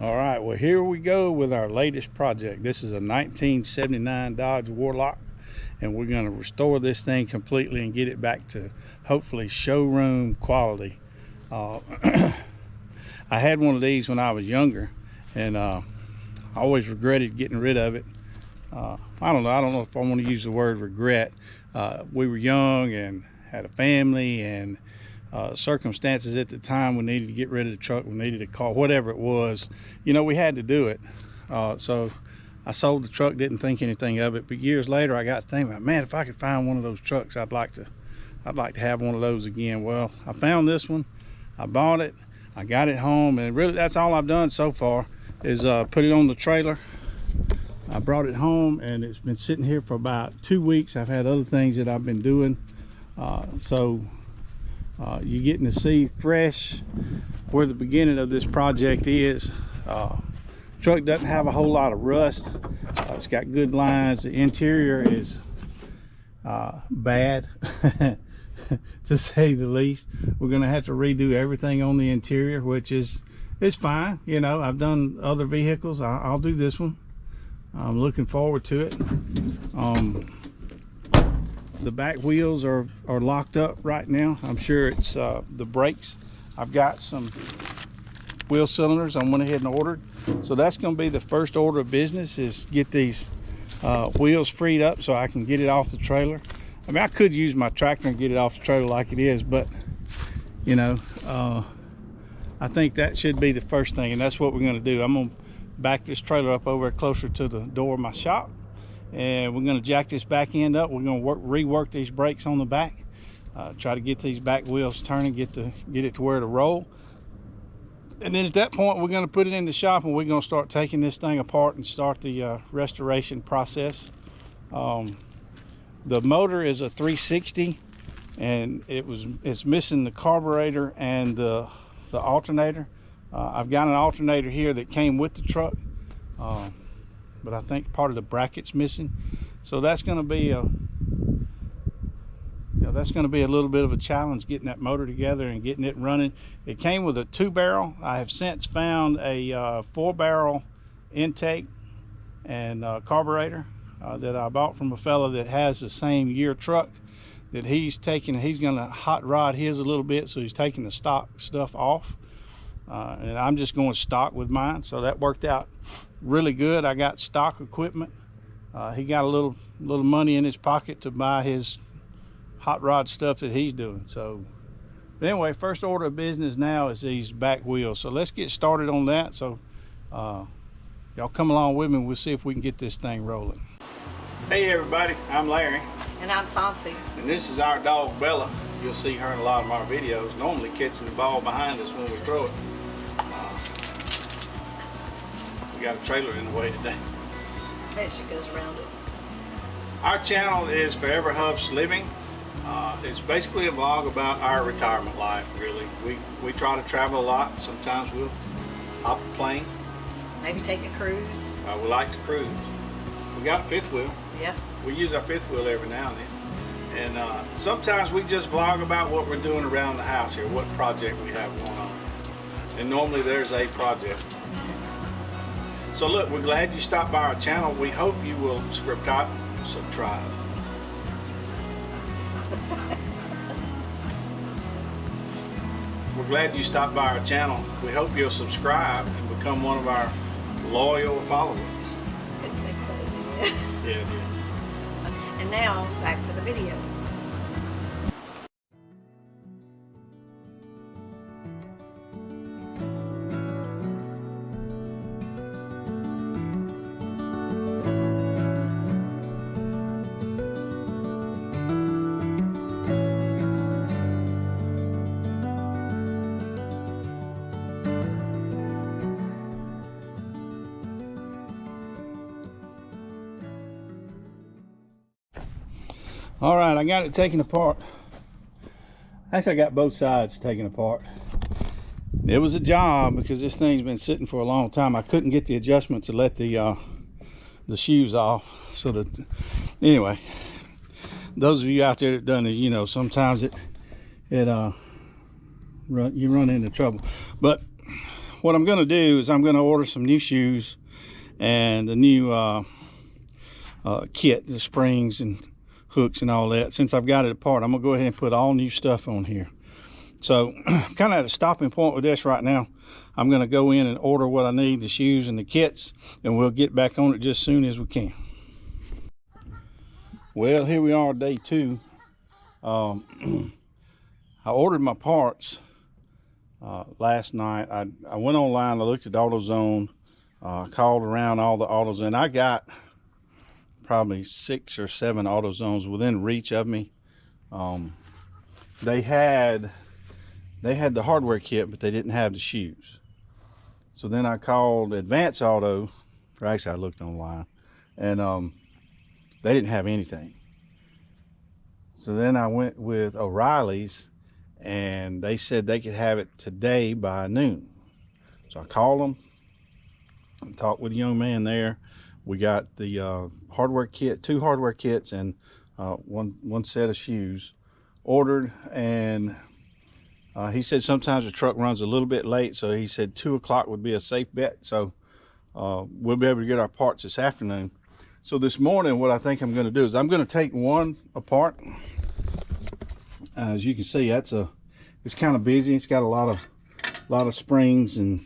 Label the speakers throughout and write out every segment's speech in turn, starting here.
Speaker 1: All right, well, here we go with our latest project. This is a 1979 Dodge Warlock, and we're going to restore this thing completely and get it back to hopefully showroom quality. I had one of these when I was younger, and I always regretted getting rid of it. I don't know if I want to use the word regret. We were young and had a family, and circumstances at the time, we needed to get rid of the truck, we needed a car, whatever it was, you know, we had to do it. So I sold the truck, didn't think anything of it, but years later I got to thinking about, man, if I could find one of those trucks, I'd like to have one of those again. Well, I found this one, I bought it, I got it home, and really that's all I've done so far is put it on the trailer. I brought it home and it's been sitting here for about 2 weeks. I've had other things that I've been doing, you're getting to see fresh where the beginning of this project is. Truck doesn't have a whole lot of rust. It's got good lines. The interior is bad to say the least. We're gonna have to redo everything on the interior, which is fine. You know, I've done other vehicles. I'll do this one. I'm looking forward to it. The back wheels are locked up right now. I'm sure it's the brakes. I've got some wheel cylinders I went ahead and ordered. So that's going to be the first order of business, is get these wheels freed up so I can get it off the trailer. I mean, I could use my tractor and get it off the trailer like it is, but you know, I think that should be the first thing, and that's what we're going to do. I'm going to back this trailer up over closer to the door of my shop, and we're going to jack this back end up. We're going to rework these brakes on the back, try to get these back wheels turning, get it to where to roll. And then at that point, we're going to put it in the shop, and we're going to start taking this thing apart and start the restoration process. The motor is a 360, and it's missing the carburetor and the alternator. I've got an alternator here that came with the truck, but I think part of the bracket's missing. So that's going to be a little bit of a challenge, getting that motor together and getting it running. It came with a 2-barrel. I have since found a 4-barrel intake and carburetor that I bought from a fella that has the same year truck that he's taking. He's going to hot rod his a little bit, so he's taking the stock stuff off. And I'm just going stock with mine, so that worked out really good. I got stock equipment. He got a little money in his pocket to buy his hot rod stuff that he's doing. So anyway, first order of business now is these back wheels, so let's get started on that. So y'all come along with me, we'll see if we can get this thing rolling. Hey everybody, I'm Larry.
Speaker 2: And I'm Sansi.
Speaker 1: And this is our dog Bella. You'll see her in a lot of our videos, normally catching the ball behind us when we throw it. We got a trailer in the way today.
Speaker 2: There she goes around it.
Speaker 1: Our channel is ForeverHuff'sLiving. It's basically a vlog about our retirement life, really. We try to travel a lot. Sometimes we'll hop a plane.
Speaker 2: Maybe take a cruise.
Speaker 1: We like to cruise. We got a fifth wheel.
Speaker 2: Yeah.
Speaker 1: We use our fifth wheel every now and then. And sometimes we just vlog about what we're doing around the house here, what project we have going on. And normally there's a project. So look, we're glad you stopped by our channel. We hope you will subscribe. We're glad you stopped by our channel. We hope you'll subscribe and become one of our loyal followers. Yeah.
Speaker 2: And now, back to the video.
Speaker 1: All right, I got it taken apart. Actually, I got both sides taken apart. It was a job because this thing's been sitting for a long time. I couldn't get the adjustment to let the shoes off. So that, anyway, those of you out there that done it, you know, sometimes you run into trouble. But what I'm going to do is I'm going to order some new shoes and the new kit, the springs and hooks and all that. Since I've got it apart, I'm going to go ahead and put all new stuff on here. So I'm kind of at a stopping point with this right now. I'm going to go in and order what I need, the shoes and the kits, and we'll get back on it just as soon as we can. Well, here we are, day 2. I ordered my parts last night. I went online, I looked at AutoZone, called around all the AutoZone, and I got probably 6 or 7 AutoZones within reach of me. They had the hardware kit, but they didn't have the shoes. So then I called Advance Auto, or actually I looked online, and they didn't have anything. So then I went with O'Reilly's, and they said they could have it today by noon. So I called them and talked with the young man there. We got the hardware kit, 2 hardware kits, and one set of shoes ordered, and he said sometimes the truck runs a little bit late, so he said 2 o'clock would be a safe bet. So we'll be able to get our parts this afternoon. So this morning, what I think I'm going to do is I'm going to take one apart. As you can see, it's kind of busy. It's got a lot of springs and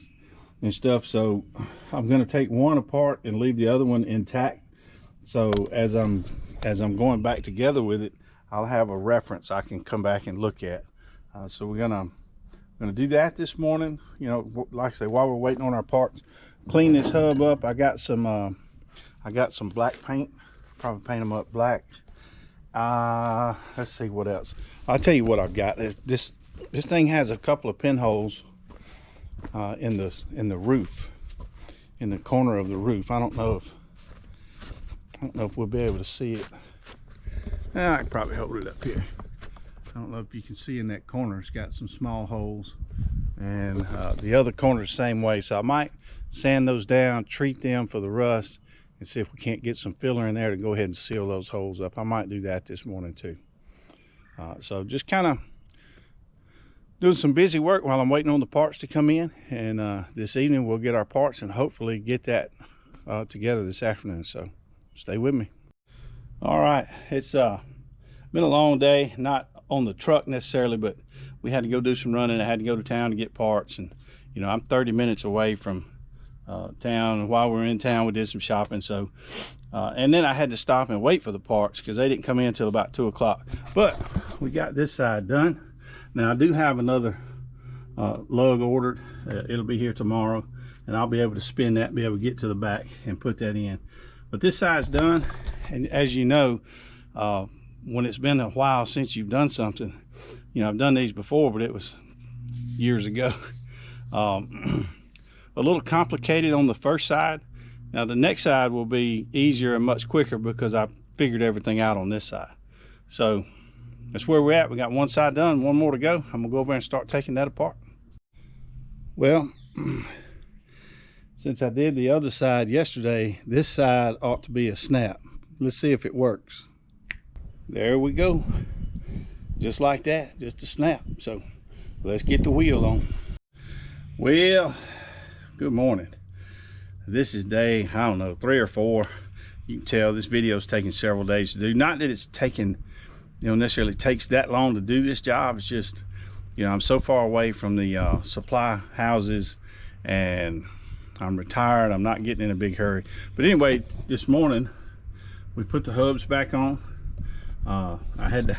Speaker 1: stuff. So I'm going to take one apart and leave the other one intact. So as I'm going back together with it, I'll have a reference I can come back and look at. So we're gonna do that this morning. You know, like I say, while we're waiting on our parts, clean this hub up. I got some black paint. Probably paint them up black. Let's see what else. I'll tell you what I've got. This thing has a couple of pinholes in the roof, in the corner of the roof. I don't know if we'll be able to see it. I can probably hold it up here. I don't know if you can see in that corner, it's got some small holes, and the other corner is the same way. So I might sand those down, treat them for the rust, and see if we can't get some filler in there to go ahead and seal those holes up. I might do that this morning too. So just kind of doing some busy work while I'm waiting on the parts to come in, and this evening we'll get our parts and hopefully get that together this afternoon. So stay with me. All right, it's been a long day, not on the truck necessarily, but we had to go do some running. I had to go to town to get parts, and you know, I'm 30 minutes away from town, and while we were in town we did some shopping. So and then I had to stop and wait for the parts because they didn't come in until about 2 o'clock. But we got this side done. Now I do have another lug ordered. It'll be here tomorrow, and I'll be able to spin that, be able to get to the back and put that in. But this side's done, and as you know, when it's been a while since you've done something, you know, I've done these before, but it was years ago. A little complicated on the first side. Now the next side will be easier and much quicker because I figured everything out on this side. So that's where we're at. We got one side done, one more to go. I'm gonna go over and start taking that apart. Well, since I did the other side yesterday, this side ought to be a snap. Let's see if it works. There we go, just like that, just a snap. So let's get the wheel on. Well, good morning. This is day, I don't know, 3 or 4. You can tell this video is taking several days to do. Not that it's taken, you know, necessarily takes that long to do this job. It's just, you know, I'm so far away from the supply houses, and I'm retired. I'm not getting in a big hurry. But anyway, this morning we put the hubs back on. I had to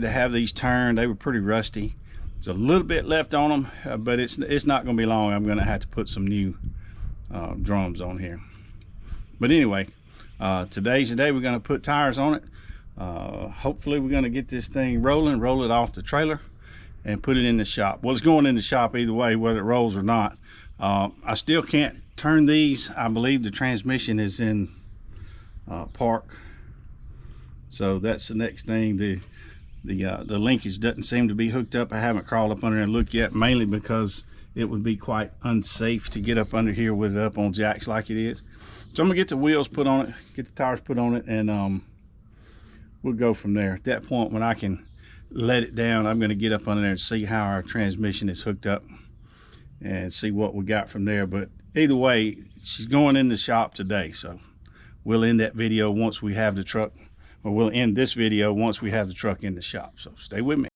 Speaker 1: have these turned. They were pretty rusty. There's a little bit left on them, but it's not going to be long. I'm going to have to put some new drums on here. But anyway, today's the day we're going to put tires on it. Hopefully we're going to get this thing rolling, roll it off the trailer, and put it in the shop. Well, it's going in the shop either way, whether it rolls or not. I still can't turn these. I believe the transmission is in park. So that's the next thing. The linkage doesn't seem to be hooked up. I haven't crawled up under there and looked yet, mainly because it would be quite unsafe to get up under here with it up on jacks like it is. So I'm gonna get the wheels put on it, get the tires put on it, and we'll go from there. At that point, when I can let it down, I'm gonna get up under there and see how our transmission is hooked up, and see what we got from there. But either way, she's going in the shop today, so we'll end that video once we have the truck, or we'll end this video once we have the truck in the shop. So stay with me.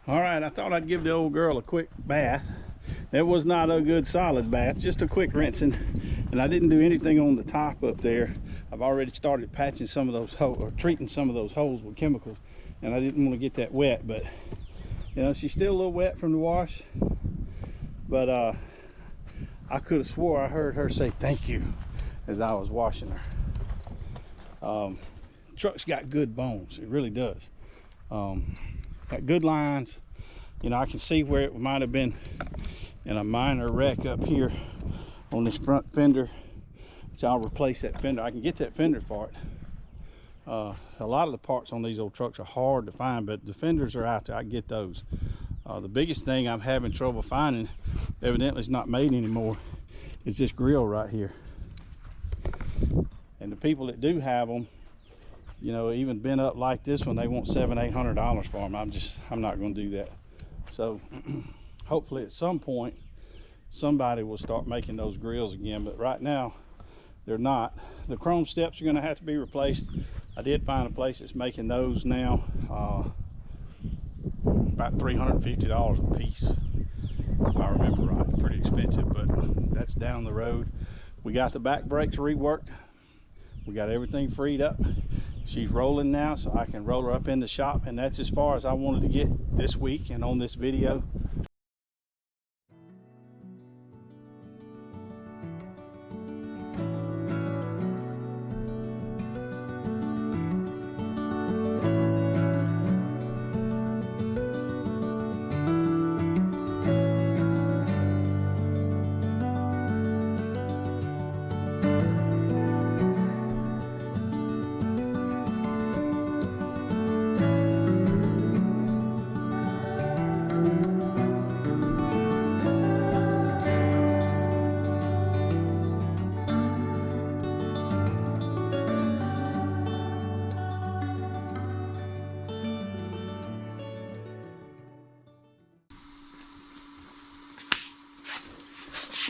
Speaker 1: All right, I thought I'd give the old girl a quick bath. That was not a good solid bath, just a quick rinsing. And I didn't do anything on the top up there. I've already started patching some of those holes, or treating some of those holes with chemicals. And I didn't want to get that wet, but you know, she's still a little wet from the wash. But I could have swore I heard her say thank you as I was washing her. Truck's got good bones, it really does. Got good lines. You know, I can see where it might have been in a minor wreck up here on this front fender, which I'll replace that fender. I can get that fender for it. A lot of the parts on these old trucks are hard to find, but the fenders are out there. I can get those. The biggest thing I'm having trouble finding, evidently it's not made anymore, is this grill right here. And the people that do have them, you know, even bent up like this one, they want $700-800 for them. I'm not going to do that. So hopefully at some point somebody will start making those grills again, but right now they're not. The chrome steps are going to have to be replaced. I did find a place that's making those now, about $350 a piece, if I remember right. Pretty expensive, but that's down the road. We got the back brakes reworked. We got everything freed up. She's rolling now, so I can roll her up in the shop, and that's as far as I wanted to get this week and on this video.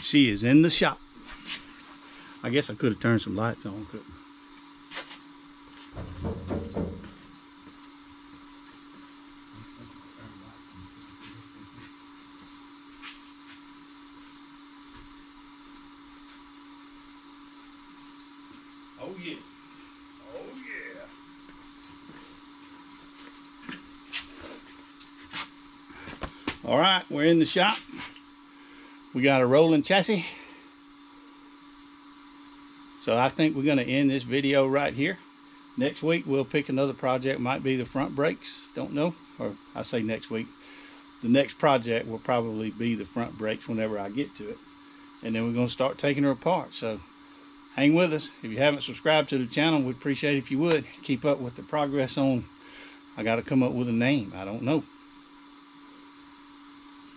Speaker 1: She is in the shop. I guess I could have turned some lights on, couldn't I? Oh yeah. Oh yeah. All right, we're in the shop. We got a rolling chassis. So I think we're going to end this video right here. Next week we'll pick another project. Might be the front brakes, don't know. Or I say next week, the next project will probably be the front brakes whenever I get to it. And then we're going to start taking her apart. So hang with us. If you haven't subscribed to the channel, we'd appreciate it if you would. Keep up with the progress on, I got to come up with a name. I don't know.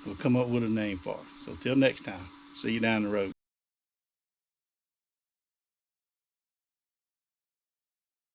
Speaker 1: We'll come up with a name for her. So till next time, see you down the road.